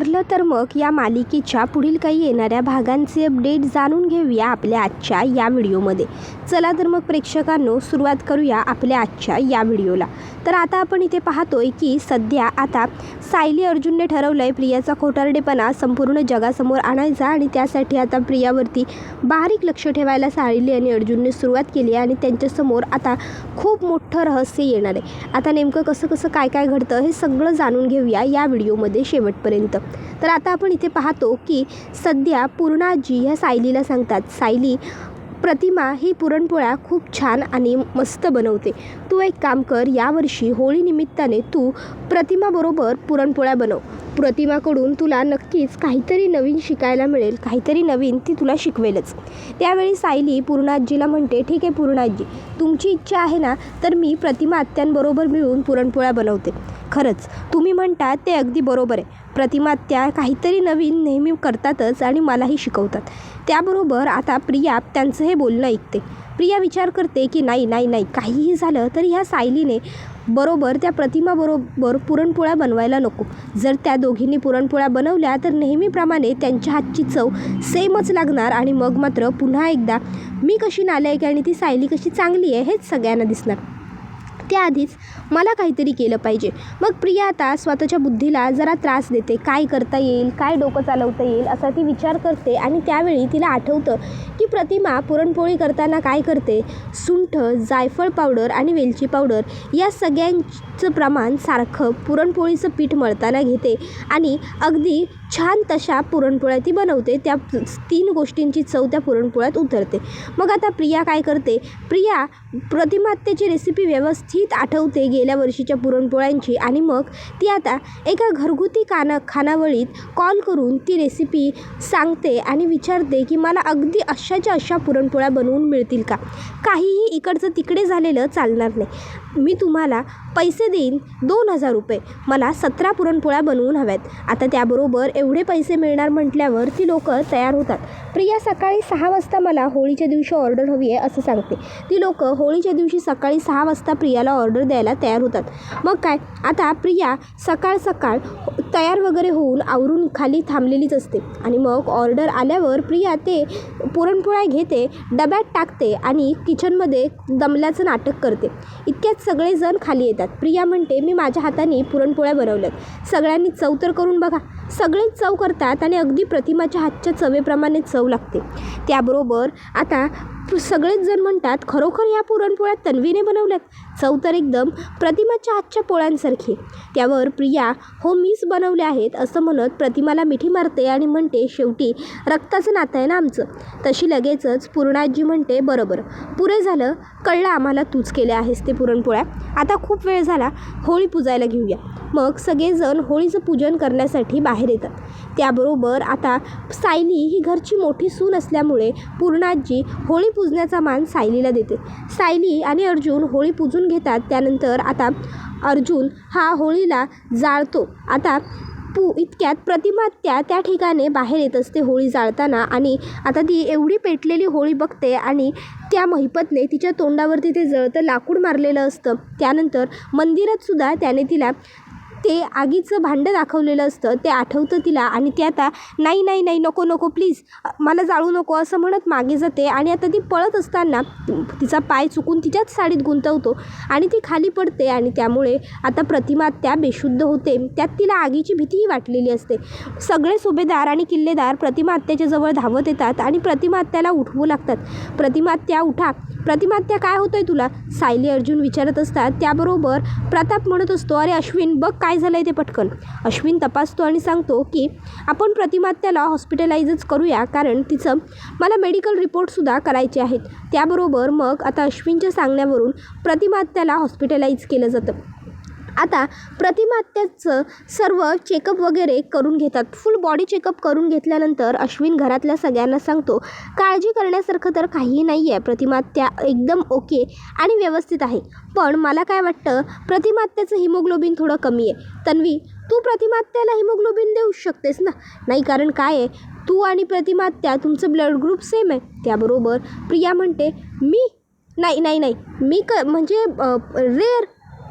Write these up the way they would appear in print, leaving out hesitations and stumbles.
ठरलं तर मग या मालिकेच्या पुढील काही येणाऱ्या भागांचे अपडेट जाणून घेऊया आपल्या आजच्या या व्हिडिओमध्ये. चला तर मग प्रेक्षकांनो, सुरुवात करूया आपल्या आजच्या या व्हिडिओला. तर आता आपण इथे पाहतोय की सध्या आता सायली अर्जुनने ठरवलं आहे प्रियाचा खोटारडेपणा संपूर्ण जगासमोर आणायचा आणि त्यासाठी आता प्रियावरती बारीक लक्ष ठेवायला सायली आणि अर्जुनने सुरुवात केली आणि त्यांच्यासमोर आता खूप मोठं रहस्य येणार आहे. आता नेमकं कसं काय घडतं हे सगळं जाणून घेऊया या व्हिडिओमध्ये शेवटपर्यंत. तर आता आपण इथे पाहतो की सध्या पूर्णाजी ह्या सायलीला सांगतात, सायली प्रतिमा ही पुरणपोळ्या खूप छान आणि मस्त बनवते. तू एक काम कर, यावर्षी होळी निमित्ताने तू प्रतिमाबरोबर पुरणपोळ्या बनव. प्रतिमाकडून तुला नक्कीच काहीतरी नवीन शिकायला मिळेल, काहीतरी नवीन ती तुला शिकवेलच. त्यावेळी सायली पूर्णाजीला म्हणते, ठीक आहे पूर्णाजी, तुमची इच्छा आहे ना, तर मी प्रतिमा आत्यांबरोबर मिळून पुरणपोळ्या बनवते. खरंच तुम्ही म्हणता ते अगदी बरोबर आहे. प्रतिमा आत्या काहीतरी नवीन नेहमी करतातच आणि मलाही शिकवतात. त्याबरोबर आता प्रिया त्यांचं हे बोलणं ऐकते. प्रिया विचार करते की नाही काहीही झालं तरी ह्या सायलीने बरोबर त्या प्रतिमाबरोबर पुरणपोळ्या बनवायला नको. जर त्या दोघींनी पुरणपोळ्या बनवल्या तर नेहमीप्रमाणे त्यांच्या हातची चव सेमच लागणार आणि मग मात्र पुन्हा एकदा मी कशी नालायक आणि ती सायली कशी चांगली आहे हेच सगळ्यांना दिसणार. त्याआधीच मला काहीतरी केलं पाहिजे. मग प्रिया आता स्वतःच्या बुद्धीला जरा त्रास देते. काय करता येईल, काय डोकं चालवता येईल असा ती विचार करते आणि त्यावेळी तिला आठवतं की प्रतिमा पुरणपोळी करताना काय करते, सुंठ, जायफळ पावडर आणि वेलची पावडर या सगळ्यांचं प्रमाण सारखं पुरणपोळीचं पीठ मळताना घेते आणि अगदी छान तशा पुरणपोळ्या ती बनवते. त्या 3 गोष्टींची चव त्या पुरणपोळ्यात उतरते. मग आता प्रिया काय करते, प्रिया प्रतिमा आत्याची रेसिपी व्यवस्थित आठवते गेल्या वर्षीच्या पुरणपोळ्यांची आणि मग ती आता एका घरगुती खानावळीत कॉल करून ती रेसिपी सांगते आणि विचारते की मला अगदी अशाच्या अशा पुरणपोळ्या बनवून मिळतील का. काहीही इकडचं तिकडे झालेलं चालणार नाही. मी तुम्हाला पैसे देईन 2000 रुपये. मला 17 पुरणपोळ्या बनवून हव्यात. आता त्याबरोबर एवढे पैसे मिळणार म्हटल्यावर ती लोक तयार होतात. प्रिया सकाळी 6 वाजता मला होळीच्या दिवशी ऑर्डर हवी आहे असं सांगते. ती लोक होळीच्या दिवशी सकाळी 6 वाजता प्रियाला ऑर्डर द्यायला तयार होतात. मग काय, आता प्रिया सकाळ तयार वगैरे होऊन आवरून खाली थांबलेलीच असते आणि मग ऑर्डर आल्यावर प्रिया ते पुरणपोळ्या घेते, डब्यात टाकते आणि किचनमध्ये दमल्याचं नाटक करते. इतक्यात सगळेजण खाली येतात. प्रिया म्हणते, मी माझ्या हाताने पुरणपोळ्या बनवल्यात, सगळ्यांनी चव तर करून बघा. सगळेच चव करतात आणि अगदी प्रतिमाच्या हातच्या चवेप्रमाणे चव लागते. त्याबरोबर आता सगळेच जण म्हणतात, खरोखर ह्या पुरणपोळ्या तन्वीने बनवल्यात, चव तर एकदम प्रतिमाच्या हातच्या पोळ्यांसारखी. त्यावर प्रिया, हो मीच बनवल्या आहेत असं म्हणत प्रतिमाला मिठी मारते आणि म्हणते, शेवटी रक्ताचं नातं आहे ना आमचं. तशी लगेचच पूर्णाजी म्हणते, बरोबर, पुरे झालं, कळलं आम्हाला तूच केल्या आहेस ते पुरणपोळ्या. आता खूप वेळ झाला, होळी पुजायला घेऊया. मग सगळेजण होळीचं पूजन करण्यासाठी बाहेर येतात. त्याबरोबर आता सायली ही घरची मोठी सून असल्यामुळे पूर्णाजी होळी पूजण्याचा मान सायलीला देते. सायली आणि अर्जुन होळी पूजून घेतात. त्यानंतर आता अर्जुन हा होळीला जाळतो. आता इतक्यात प्रतिमा त्या ठिकाणी बाहेर येत असते होळी जाळताना आणि आता ती एवढी पेटलेली होळी बघते आणि त्या महिपतने तिच्या तोंडावरती ते जळतं लाकूड मारलेलं असतं. त्यानंतर मंदिरात सुद्धा त्याने तिला ते आगीचं भांडं दाखवलेलं असतं, ते आठवतं तिला आणि ती आता नाही नको प्लीज मला जाळू नको असं म्हणत मागे जाते आणि आता ती पळत असताना तिचा पाय चुकून तिच्याच साडीत गुंतवतो आणि ती खाली पडते आणि त्यामुळे आता प्रतिमा त्या बेशुद्ध होते. त्यात तिला आगीची भीतीही वाटलेली असते. सगळे सुभेदार आणि किल्लेदार प्रतिमा आत्याच्या जवळ धावत येतात आणि प्रतिमा आत्याला उठवू लागतात. प्रतिमा आत्या उठा, प्रतिमा आत्या काय होतंय तुला, सायली अर्जुन विचारत असतात. त्याबरोबर प्रताप म्हणत असतो, अरे अश्विन बघ काय झालं आहे ते पटकन. अश्विन तपासतो आणि सांगतो की आपण प्रतिमा आत्याला हॉस्पिटलाइजच करूया, कारण तिचं मला मेडिकल रिपोर्टसुद्धा करायचे आहेत. त्याबरोबर मग आता अश्विनच्या सांगण्यावरून प्रतिमा आत्याला हॉस्पिटलाइज केलं जातं. आता प्रतिमा आत्याचं सर्व चेकअप वगैरे करून घेतात. फुल बॉडी चेकअप करून घेतल्यानंतर अश्विन घरातल्या सगळ्यांना सांगतो, काळजी करण्यासारखं तर काहीही नाही आहे, प्रतिमा आत्या एकदम ओके आणि व्यवस्थित आहे. पण मला काय वाटतं, प्रतिमा आत्याचं हिमोग्लोबिन थोडं कमी आहे. तन्वी, तू प्रतिमा आत्याला हिमोग्लोबिन देऊ शकतेस ना. नाही, कारण काय आहे, तू आणि प्रतिमा आत्या तुमचं ब्लड ग्रुप सेम आहे. त्याबरोबर प्रिया म्हणते, मी नाही मी म्हणजे रेअर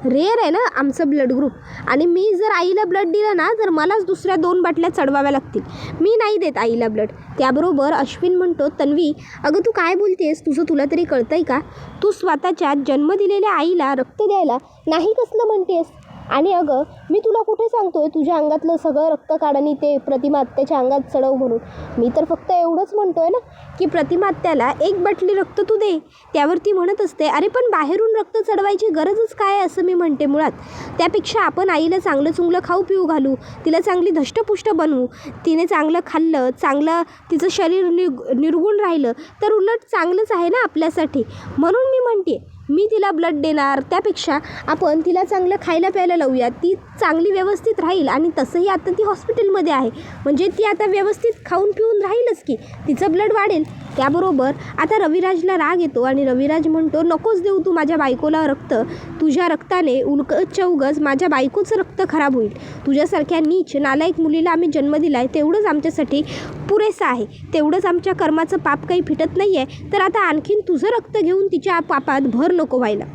रेअर आहे ना आमचं ब्लड ग्रुप, आणि मी जर आईला ब्लड दिलं ना तर मलाच दुसऱ्या 2 बाटल्या चढवाव्या लागतील. मी नाही देत आईला ब्लड. त्याबरोबर अश्विन म्हणतो, तन्वी अगं तू काय बोलतेस, तुला तरी कळतंय का? तू स्वतःच्या जन्म दिलेल्या आईला रक्त द्यायला नाही कसलं म्हणतेस? आणि अगं मी तुला कुठे सांगतोय तुझ्या अंगातलं सगळं रक्त काढ आणि ते प्रतिमा आत्याच्या अंगात चढव म्हणून. मी तर फक्त एवढंच म्हणतोय ना की प्रतिमा आत्याला 1 बाटली रक्त तू दे. त्यावर ती म्हणत असते, अरे पण बाहेरून रक्त चढवायची गरजच काय असं मी म्हणते मुळात. त्यापेक्षा आपण आईला चांगलं चुंगलं खाऊ पिऊ घालू, तिला चांगली धष्टपुष्ट बनवू. तिने चांगलं खाल्लं, चांगलं तिचं शरीर निरगुण राहिलं तर उलट चांगलंच आहे ना आपल्यासाठी. म्हणून मी म्हणते मी तिला ब्लड देणार त्यापेक्षा आपण तिला चांगलं खायला प्यायला लावूया. ती चांगली व्यवस्थित राहील, आणि तसंही आता ती हॉस्पिटलमध्ये आहे म्हणजे ती आता व्यवस्थित खाऊन पिऊन राहीलच की, तिचं ब्लड वाढेल. त्याबरोबर आता रविराजला राग येतो आणि रविराज म्हणतो, नकोच देऊ तू माझ्या बायकोला रक्त. तुझ्या रक्ताने उलगच उगच माझ्या बायकोचं रक्त खराब होईल. तुझ्यासारख्या नीच नालायक मुलीला आम्ही जन्म दिला आहे तेवढंच आमच्यासाठी पुरेसं आहे. तेवढंच आमच्या कर्माचं पाप काही फिटत नाही आहे, तर आता आणखीन तुझं रक्त घेऊन तिच्या पापात भर नको व्हायला.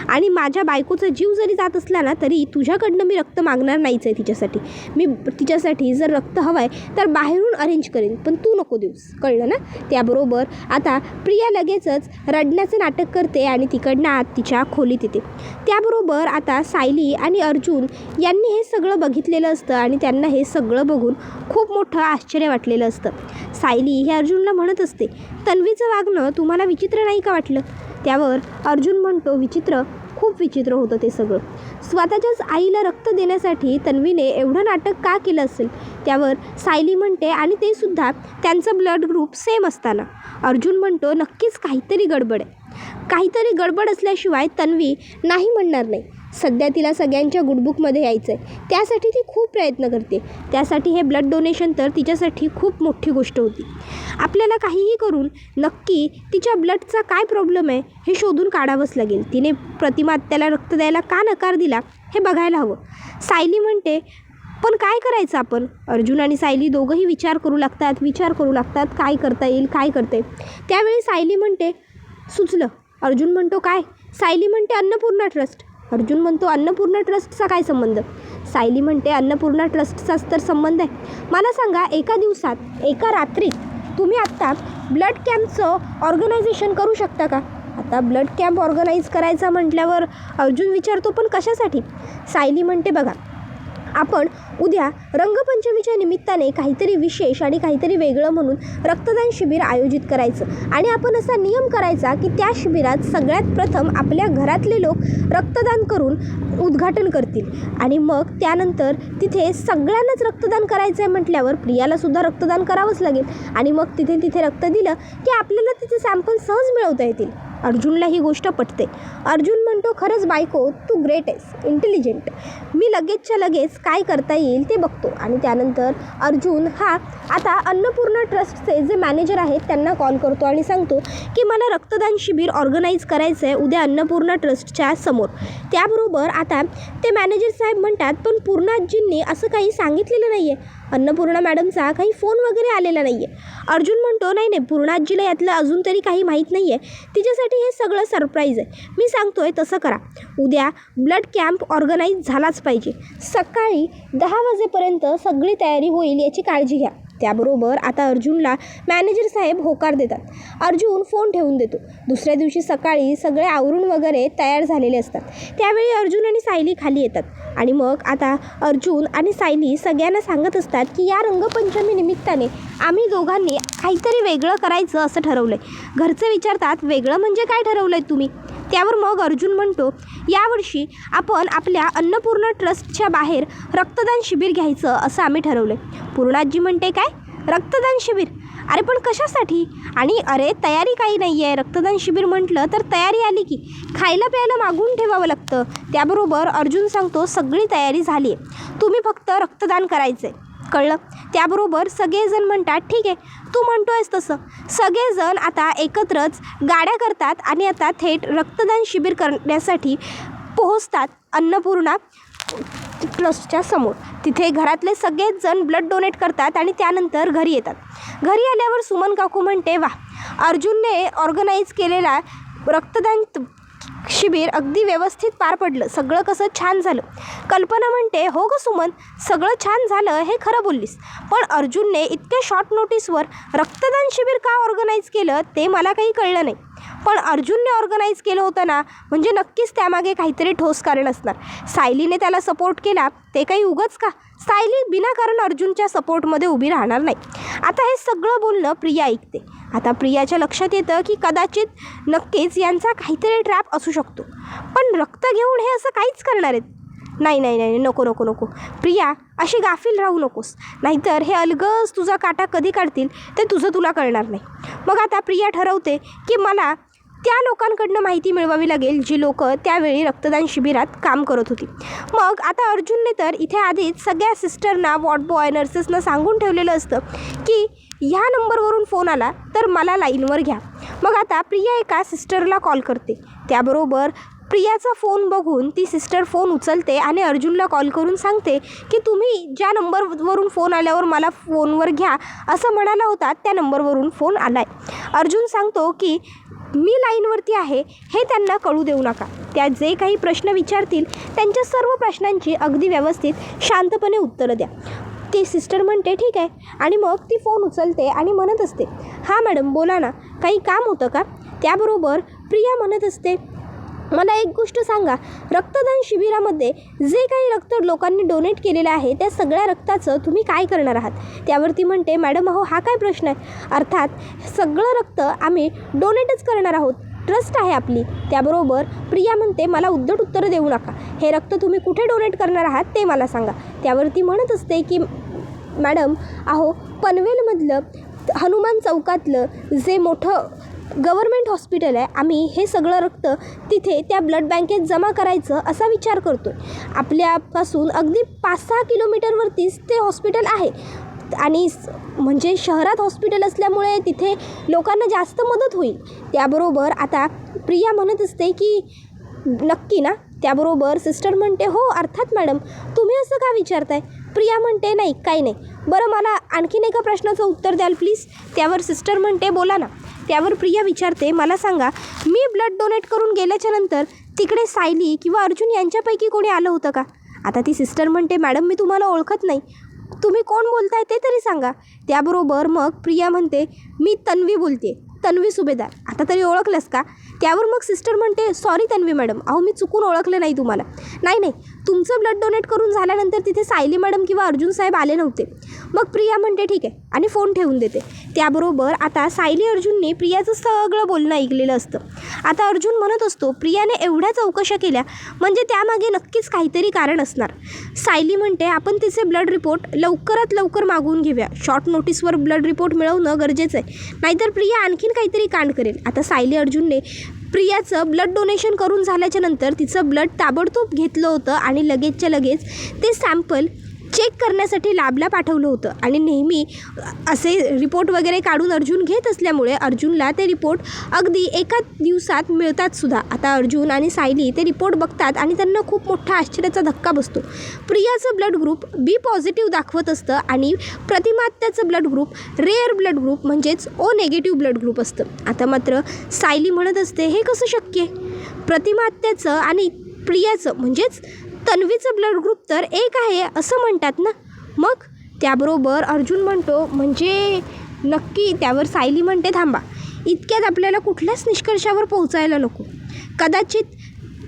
आणि माझ्या बायकोचा जीव जरी जात असला ना तरी तुझ्याकडनं मी रक्त मागणार नाहीच आहे तिच्यासाठी. मी तिच्यासाठी जर रक्त हवं आहे तर बाहेरून अरेंज करेन, पण तू नको देऊस, कळलं ना? त्याबरोबर आता प्रिया लगेचच रडण्याचं नाटक करते आणि तिकडनं आत तिच्या खोलीत येते. त्याबरोबर आता सायली आणि अर्जुन यांनी हे सगळं बघितलेलं असतं आणि त्यांना हे सगळं बघून खूप मोठं आश्चर्य वाटलेलं असतं. सायली हे अर्जुनला म्हणत असते, तन्वीचं वागणं तुम्हाला विचित्र नाही का वाटलं? त्यावर अर्जुन म्हणतो, विचित्र, खूप विचित्र होतं ते सगळं. स्वतःच्याच आईला रक्त देण्यासाठी तन्वीने एवढं नाटक का केलं असेल? त्यावर सायली म्हणते, आणि ते सुद्धा त्यांचं ब्लड ग्रुप सेम असताना. अर्जुन म्हणतो, नक्कीच काहीतरी गडबड आहे. काहीतरी गडबड असल्याशिवाय तन्वी नाही म्हणणार नाही. सध्या तिला सगळ्यांच्या गुडबुकमध्ये यायचं आहे, त्यासाठी ती खूप प्रयत्न करते. त्यासाठी हे ब्लड डोनेशन तर तिच्यासाठी खूप मोठी गोष्ट होती. आपल्याला काहीही करून नक्की तिच्या ब्लडचा काय प्रॉब्लेम आहे हे शोधून काढावंच लागेल. तिने प्रतिमा आत्याला रक्त द्यायला का नकार दिला हे बघायला हवं. सायली म्हणते, पण काय करायचं आपण? अर्जुन आणि सायली दोघंही विचार करू लागतात काय करता येईल. त्यावेळी सायली म्हणते, सुचलं. अर्जुन म्हणतो, काय? सायली म्हणते, अन्नपूर्णा ट्रस्ट. अर्जुन म्हणतो, अन्नपूर्णा ट्रस्टचा काय संबंध? सायली म्हणते, अन्नपूर्णा ट्रस्टचाच तर संबंध आहे. मला सांगा, एका दिवसात, एका रात्रीत तुम्ही आत्ता ब्लड कॅम्पचं ऑर्गनायझेशन करू शकता का? आता ब्लड कॅम्प ऑर्गनाईज करायचा म्हटल्यावर अर्जुन विचारतो, पण कशासाठी? सायली म्हणते, बघा, आपण उद्या रंगपंचमीच्या निमित्ताने काहीतरी विशेष आणि काहीतरी वेगळं म्हणून रक्तदान शिबिर आयोजित करायचं, आणि आपण असा नियम करायचा की त्या शिबिरात सगळ्यात प्रथम आपल्या घरातले लोक रक्तदान करून उद्घाटन करतील, आणि मग त्यानंतर तिथे सगळ्यांनाच रक्तदान करायचं आहे म्हटल्यावर प्रियालासुद्धा रक्तदान करावंच लागेल, आणि मग तिथे रक्त दिलं की आपल्याला तिथे सॅम्पल सहज मिळवता येतील. अर्जुनला ही गोष्ट पटते. अर्जुन म्हणतो, खरंच बायको, तू ग्रेट आहेस, इंटेलिजंट. मी लगेचच्या लगेच काय करता येईल ते बघतो. आणि त्यानंतर अर्जुन हा आता अन्नपूर्णा ट्रस्टचे जे मॅनेजर आहेत त्यांना कॉल करतो आणि सांगतो की मला रक्तदान शिबिर ऑर्गनाईज करायचं आहे उद्या अन्नपूर्णा ट्रस्टच्या समोर. त्याबरोबर आता ते मॅनेजर साहेब म्हणतात, पण पूर्णाजींनी असं काही सांगितलेलं नाही आहे, अन्नपूर्णा मॅडमचा काही फोन वगैरे आलेला नाही आहे. अर्जुन म्हणतो, नाही, पूर्णाजीला यातलं अजून तरी काही माहीत नाही आहे, तिच्यासाठी हे सगळं सरप्राईज आहे. मी सांगतोय तसं करा, उद्या ब्लड कॅम्प ऑर्गनाईज झालाच पाहिजे. सकाळी 10 वाजेपर्यंत सगळी तयारी होईल याची काळजी घ्या. त्याबरोबर आता अर्जुनला मॅनेजर साहेब होकार देतात. अर्जुन फोन ठेवून देतो. दुसऱ्या दिवशी सकाळी सगळे आवरून वगैरे तयार झालेले असतात. त्यावेळी अर्जुन आणि सायली खाली येतात, आणि मग आता अर्जुन आणि सायली सगळ्यांना सांगत असतात की या रंगपंचमी निमित्ताने आम्ही दोघांनी काहीतरी वेगळं करायचं असं ठरवलं आहे. घरचे विचारतात, वेगळं म्हणजे काय ठरवलं आहे तुम्ही? त्यावर मग अर्जुन म्हणतो, यावर्षी आपण आपल्या अन्नपूर्णा ट्रस्टच्या बाहेर रक्तदान शिबिर घ्यायचं असं आम्ही ठरवलं आहे. पूर्णाजी म्हणते, काय रक्तदान शिबिर? अरे पण कशासाठी? आणि अरे तयारी काही नाही आहे, रक्तदान शिबिर म्हटलं तर तयारी आली की खायला प्यायला मागून ठेवावं लागतं. त्याबरोबर अर्जुन सांगतो, सगळी तयारी झाली आहे, तुम्ही फक्त रक्तदान करायचं आहे, कळलं? त्याबरोबर सगळेजण म्हणतात, ठीक आहे, तू म्हणतोयस तसं. सगळेजण आता एकत्रच गाड्या करतात आणि आता थेट रक्तदान शिबिर करण्यासाठी पोहोचतात अन्नपूर्णा ट्रस्टच्या समोर. तिथे घरातले सगळेच जण ब्लड डोनेट करतात आणि त्यानंतर घरी येतात. घरी आल्यावर सुमन काकू म्हणते, वा, अर्जुनने ऑर्गनाईज केलेला रक्तदान शिबिर अगदी व्यवस्थित पार पडलं, सगळं कसं छान झालं. कल्पना म्हणते, हो गं सुमन, सगळं छान झालं हे खरं बोललीस, पण अर्जुनने इतक्या शॉर्ट नोटीसवर रक्तदान शिबिर का ऑर्गनाईज केलं ते मला काही कळलं नाही. पण अर्जुनने ऑर्गनाईज केलं होतं ना, म्हणजे नक्कीच त्यामागे काहीतरी ठोस कारण असणार. सायलीने त्याला सपोर्ट केला ते काही उगाच का? सायली विनाकारण अर्जुनच्या सपोर्टमध्ये उभी राहणार नाही. आता हे सगळं बोलणं प्रिया ऐकते. आता प्रियाच्या लक्षात येतं की कदाचित नक्कीच यांचा काहीतरी ट्रॅप असू शकतो. पण रक्त घेऊन हे असं काहीच करणार आहेत? नाही नाही नाही, नको नको नको प्रिया, अशी गाफील राहू नकोस, नाहीतर हे अलगज तुझा काटा कधी काढतील ते तुझं तुला कळणार नाही. मग आता प्रिया ठरवते की मला त्या लोकांकडनं माहिती मिळवावी लागेल जी लोक त्यावेळी रक्तदान शिबिरात काम करत होती. मग आता अर्जुनने तर इथे आधीच सगळ्या सिस्टरना, वॉर्ड बॉय, नर्सेसना सांगून ठेवलेलं असतं की ह्या नंबरवरून फोन आला तर मला लाईनवर घ्या. मग आता प्रिया एका सिस्टरला कॉल करते. त्याबरोबर प्रियाचा फोन बघून ती सिस्टर फोन उचलते आणि अर्जुनला कॉल करून सांगते की तुम्ही ज्या नंबरवरून फोन आल्यावर मला फोनवर घ्या असं म्हणाला होता त्या नंबरवरून फोन आला आहे. अर्जुन सांगतो की मी लाईनवरती आहे हे त्यांना कळू देऊ नका. त्या जे काही प्रश्न विचारतील त्यांच्या सर्व प्रश्नांची अगदी व्यवस्थित शांतपणे उत्तरं द्या. ती सिस्टर म्हणते ठीक आहे, आणि मग ती फोन उचलते आणि म्हणत असते, हां मॅडम बोला ना, काही काम होतं का? त्याबरोबर प्रिया म्हणत असते, मला एक गोष्ट सांगा, रक्तदान शिबिरामध्ये जे काही रक्त लोकांनी डोनेट केलेलं आहे त्या सगळ्या रक्ताचं तुम्ही काय करणार आहात? त्यावरती म्हणते, मॅडम अहो हा काय प्रश्न आहे, अर्थात सगळं रक्त आम्ही डोनेटच करणार आहोत, ट्रस्ट आहे आपली. त्याबरोबर प्रिया म्हणते, मला उद्धट उत्तरं देऊ नका, हे रक्त तुम्ही कुठे डोनेट करणार आहात ते मला सांगा. त्यावरती म्हणत असते की मॅडम अहो पनवेलमधलं हनुमान चौकातलं जे मोठं गव्हर्मेंट हॉस्पिटल आहे, आम्ही हे सगळं रक्त तिथे त्या ब्लड बँकेत जमा करायचं असा विचार करतो आहे. आपल्यापासून अगदी 5-6 किलोमीटरवरतीच ते हॉस्पिटल आहे आणि म्हणजे शहरात हॉस्पिटल असल्यामुळे तिथे लोकांना जास्त मदत होईल. त्याबरोबर आता प्रिया म्हणत असते की नक्की ना? त्याबरोबर सिस्टर म्हणते, हो अर्थात मॅडम, तुम्ही असं का विचारताय? प्रिया म्हणते, नाही काही नाही, बरं मला आणखीन एका प्रश्नाचं उत्तर द्याल प्लीज? त्यावर सिस्टर म्हणते, बोला ना. त्यावर प्रिया विचारते, मला सांगा, मी ब्लड डोनेट करून गेल्याच्या नंतर तिकडे सायली किंवा अर्जुन यांच्यापैकी कोणी आलं होतं का? आता ती सिस्टर म्हणते, मॅडम मी तुम्हाला ओळखत नाही, तुम्ही कोण बोलताय ते तरी सांगा. त्याबरोबर मग प्रिया म्हणते, मी तन्वी बोलते, तन्वी सुभेदार, आता तरी ओळखलंस का? त्यावर मग सिस्टर म्हणते, सॉरी तन्वी मॅडम, अहो मी चुकून ओळखले नाही तुम्हाला. नाही नाही, तुमचं ब्लड डोनेट करून झाल्यानंतर तिथे सायली मॅडम किंवा अर्जुन साहेब आले नव्हते. मग प्रिया म्हणते, ठीक आहे, आणि फोन ठेवून देते. त्याबरोबर आता सायली अर्जुनने प्रियाचं सगळं बोलणं ऐकलेलं असतं. आता अर्जुन म्हणत असतो, प्रियाने एवढ्या चौकशा केल्या म्हणजे त्यामागे नक्कीच काहीतरी कारण असणार. सायली म्हणते, आपण तिचे ब्लड रिपोर्ट लवकरात लवकर मागवून घेऊया, शॉर्ट नोटीसवर ब्लड रिपोर्ट मिळवणं गरजेचं आहे, नाहीतर प्रिया आणखीन काहीतरी कांड करेल. आता सायली अर्जुनने प्रियाचं ब्लड डोनेशन करून झाल्याच्या नंतर तिचं ब्लड ताबडतोब घेतलं होतं आणि लगेचच्या लगेच ते सॅम्पल चेक करण्यासाठी लॅबला पाठवलं होतं. आणि नेहमी असे रिपोर्ट वगैरे काढून अर्जुन घेत असल्यामुळे अर्जुनला ते रिपोर्ट अगदी एका दिवसात मिळतात सुद्धा. आता अर्जुन आणि सायली ते रिपोर्ट बघतात आणि त्यांना खूप मोठा आश्चर्याचा धक्का बसतो. प्रियाचं ब्लड ग्रुप बी पॉझिटिव्ह दाखवत असतं आणि प्रतिमात्याचं blood group rare blood group म्हणजेच ओ नेगेटिव्ह ब्लड ग्रुप असतं. आता मात्र सायली म्हणत असते, हे कसं शक्य आहे? प्रतिमात्याचं आणि प्रियाचं म्हणजेच तन्वीचं ब्लड ग्रुप तर एक आहे असं म्हणतात ना? मग त्याबरोबर अर्जुन म्हणतो, म्हणजे नक्की? त्यावर सायली म्हणते, थांबा, इतक्यात आपल्याला कुठल्याच निष्कर्षावर पोहोचायला नको. कदाचित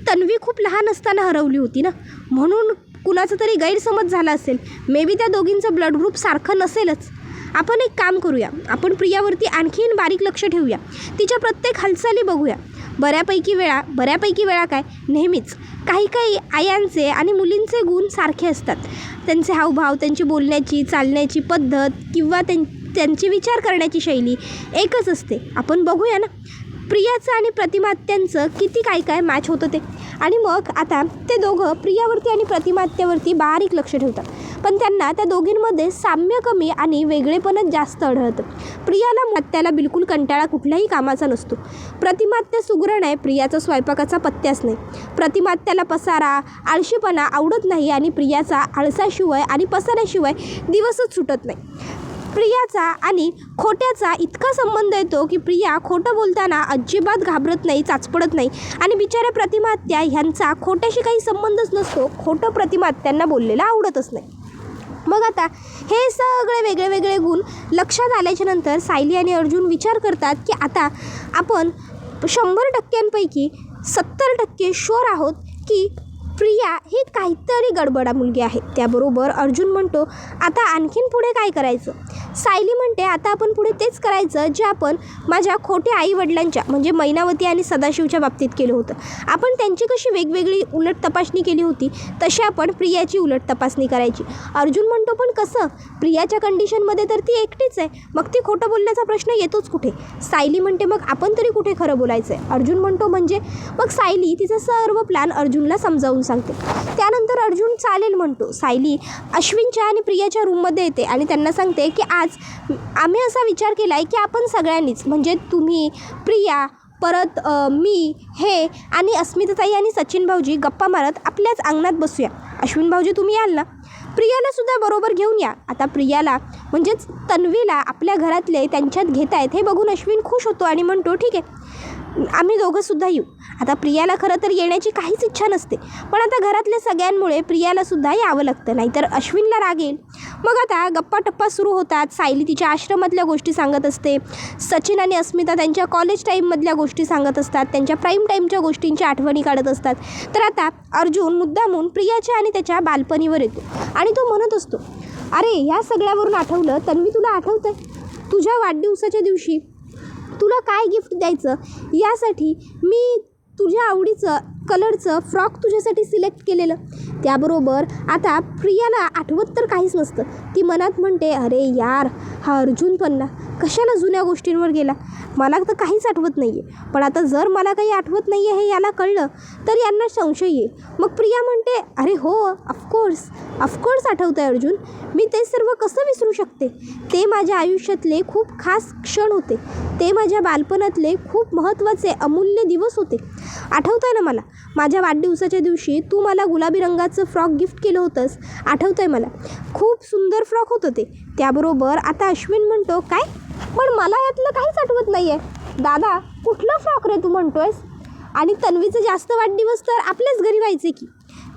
तन्वी खूप लहान असताना हरवली होती ना, म्हणून कुणाचा तरी गैरसमज झाला असेल. मे बी त्या दोघींचं ब्लड ग्रुप सारखं नसेलच. आपण एक काम करूया, आपण प्रियावरती आणखीन बारीक लक्ष ठेवूया, तिच्या प्रत्येक हालचाली बघूया. बऱ्यापैकी वेळा काय, नेहमीच काही आयांचे आणि मुलींचे गुण सारखे असतात. त्यांचे हावभाव, त्यांची बोलण्याची चालण्याची पद्धत किंवा त्यांची विचार करण्याची शैली एकच असते. आपण बघूया ना प्रियाचं आणि प्रतिमात्यांचं किती काय मॅच होतं ते. आणि मग आता ते दोघं प्रियावरती आणि प्रतिमात्यावरती बारीक लक्ष ठेवतात, पण त्यांना त्या दोघींमध्ये साम्य कमी आणि वेगळेपणच जास्त आढळतं. प्रियाला त्याला बिलकुल कंटाळा कुठल्याही कामाचा नसतो. प्रतिमात्या सुगरण आहे, प्रियाचा स्वयंपाकाचा पत्त्याच नाही. प्रतिमात्याला पसारा, आळशीपणा आवडत नाही आणि प्रियाचा आळसाशिवाय आणि पसाऱ्याशिवाय दिवसच सुटत नाही. प्रियाचा आणि खोट्याचा इतका संबंध येतो की प्रिया खोटं बोलताना अजिबात घाबरत नाही, चाचपडत नाही आणि बिचाऱ्या प्रतिमा आत्या ह्यांचा खोट्याशी काही संबंधच नसतो. खोटं प्रतिमा आत्यांना बोललेलं आवडतच नाही. मग आता हे सगळे वेगळे वेगळे गुण लक्षात आल्याच्या नंतर सायली आणि अर्जुन विचार करतात की आता आपण 100%पैकी 70% शुअर आहोत की प्रिया ही काहीतरी गडबडा मुलगी आहे. त्याबरोबर अर्जुन म्हणतो आता आणखीन पुढे काय करायचं. सायली म्हणते आता आपण पुढे तेच करायचं जे आपण माझ्या खोट्या आईवडिलांच्या म्हणजे मैनावती आणि सदाशिवच्या बाबतीत केलं होतं. आपण त्यांची कशी वेगवेगळी उलट तपासणी केली होती तशी आपण प्रियाची उलट तपासणी करायची. अर्जुन म्हणतो पण कसं, प्रियाच्या कंडिशनमध्ये तर ती एकटीच आहे, मग ती खोटं बोलण्याचा प्रश्न येतोच कुठे. सायली म्हणते मग आपण तरी कुठे खरं बोलायचं आहे. अर्जुन म्हणतो म्हणजे मग सायली तिचा सर्व प्लॅन अर्जुनला समजावून सांगते. त्यानंतर अर्जुन चालेल म्हणतो. सायली अश्विनच्या आणि प्रियाच्या रूममध्ये येते आणि त्यांना सांगते की आज आम्ही असा विचार केला आहे की आपण सगळ्यांनीच म्हणजे तुम्ही, प्रिया, परत मी, हे आणि अस्मिताताई आणि सचिन भाऊजी गप्पा मारत आपल्याच अंगणात बसूया. अश्विन भाऊजी तुम्ही याल ना, प्रियालासुद्धा बरोबर घेऊन या. आता प्रियाला म्हणजेच तन्वीला आपल्या घरातले त्यांच्यात घेत आहेत हे बघून अश्विन खुश होतो आणि म्हणतो ठीक आहे आम्ही दोघंसुद्धा येऊ. आता प्रियाला खरं तर येण्याची काहीच इच्छा नसते, पण आता घरातल्या सगळ्यांमुळे प्रियालासुद्धा यावं लागतं, नाहीतर अश्विनला राग येईल. मग आता गप्पा टप्पा सुरू होतात. सायली तिच्या आश्रमातल्या गोष्टी सांगत असते. सचिन आणि अस्मिता त्यांच्या कॉलेज टाईममधल्या गोष्टी सांगत असतात, त्यांच्या प्राईम टाईमच्या गोष्टींच्या आठवणी काढत असतात. तर आता अर्जुन मुद्दामून प्रियाच्या आणि त्याच्या बालपणीवर येतो आणि तो म्हणत असतो अरे ह्या सगळ्यावरून आठवलं तन्वी, तुला आठवतं आहे तुझ्या वाढदिवसाच्या दिवशी तुला काय गिफ्ट द्यायचं यासाठी मी तुझ्या आवडीचं कलरचं फ्रॉक तुझ्यासाठी सिलेक्ट केलेलं. त्याबरोबर आता प्रियाला आठवत तर काहीच नसतं. ती मनात म्हणते अरे यार हा अर्जुन पण ना कशाला जुन्या गोष्टींवर गेला, मला तर काहीच आठवत नाही आहे. पण आता जर मला काही आठवत नाही आहे हे याला कळलं तर यांना संशय येईल. मग प्रिया म्हणते अरे हो ऑफकोर्स आठवतं आहे अर्जुन, मी ते सर्व कसं विसरू शकते. ते माझ्या आयुष्यातले खूप खास क्षण होते, ते माझ्या बालपणातले खूप महत्त्वाचे अमूल्य दिवस होते. आठवतं आहे ना मला, माझ्या वाढदिवसाच्या दिवशी तू मला गुलाबी रंगाचं फ्रॉक गिफ्ट केलं होतंस, आठवतं आहे मला, खूप सुंदर फ्रॉक होतं ते. त्याबरोबर आता अश्विन म्हणतो काय, पण मला यातलं काहीच आठवत नाही आहे. दादा कुठलं फ्रॉक रे तू म्हणतोयस, आणि तन्वीचं जास्त वाढदिवस तर आपल्याच घरी व्हायचे की.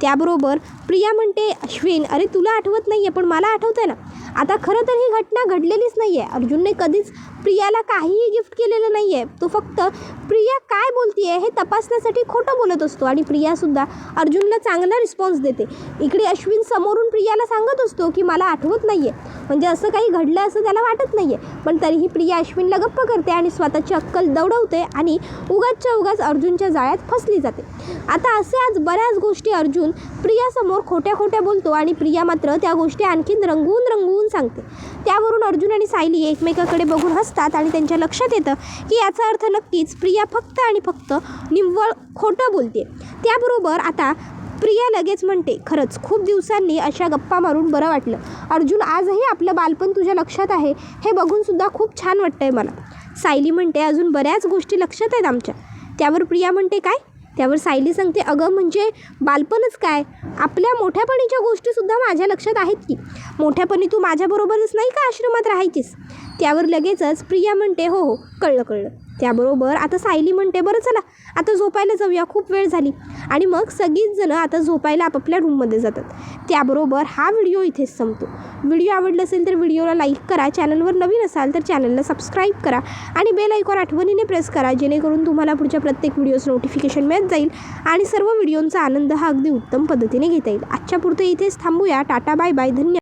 त्याबरोबर प्रिया म्हणते अश्विन अरे तुला आठवत नाही आहे पण मला आठवतं आहे ना. आता खरं तर ही घटना घडलेलीच नाही आहे. अर्जुनने कधीच प्रियाला काहीही गिफ्ट केलेलं नाही आहे. तो फक्त प्रिया काय बोलते आहे हे तपासण्यासाठी खोटं बोलत असतो आणि प्रियासुद्धा अर्जुनला चांगला रिस्पॉन्स देते. इकडे अश्विन समोरून प्रियाला सांगत असतो की मला आठवत नाही आहे, म्हणजे असं काही घडलं असं त्याला वाटत नाही आहे. पण तरीही प्रिया अश्विनला गप्प करते आणि स्वतःची अक्कल दौडवते आणि उगाचच्या उगाच अर्जुनच्या जाळ्यात फसली जाते. आता असे आज बऱ्याच गोष्टी अर्जुन प्रियासमोर खोट्या खोट्या बोलतो आणि प्रिया मात्र त्या गोष्टी आणखीन रंगवून सांगते. त्यावरून अर्जुन आणि सायली एकमेकाकडे बघून हसतात आणि त्यांच्या लक्षात येतं की याचा अर्थ नक्कीच प्रिया फक्त आणि फक्त निव्वळ खोटं बोलते. त्याबरोबर आता प्रिया लगेच म्हणते खरंच खूप दिवसांनी अशा गप्पा मारून बरं वाटलं अर्जुन, आजही आपलं बालपण तुझ्या लक्षात आहे हे बघूनसुद्धा खूप छान वाटतं आहे मला. सायली म्हणते अजून बऱ्याच गोष्टी लक्षात आहेत आमच्या. त्यावर प्रिया म्हणते काय, त्यावर सायली सांगते अगं म्हणजे बालपणच काय, आपल्या मोठ्यापणीच्या गोष्टीसुद्धा माझ्या लक्षात आहेत की. मोठ्यापणी तू माझ्याबरोबरच नाही का आश्रमात राहायचीस. त्यावर लगेचच प्रिया म्हणते हो कळलं. त्याबरोबर आता सायली म्हणते बरं चला आता झोपायला जाऊया, खूप वेळ झाली. आणि मग सगळीच जणं आता झोपायला आपापल्या रूममध्ये जातात. त्याबरोबर हा व्हिडिओ इथेच संपतो. व्हिडिओ आवडला असेल तर व्हिडिओला लाईक करा, चॅनलवर नवीन असाल तर चॅनलला सबस्क्राईब करा आणि बेल आयकॉन आठवणीने प्रेस करा, जेणेकरून तुम्हाला पुढच्या प्रत्येक व्हिडिओज नोटिफिकेशन मिळत जाईल आणि सर्व व्हिडिओंचा आनंद हा अगदी उत्तम पद्धतीने घेता येईल. आजच्या पुरते इथेच थांबूया. टाटा बाय बाय, धन्यवाद.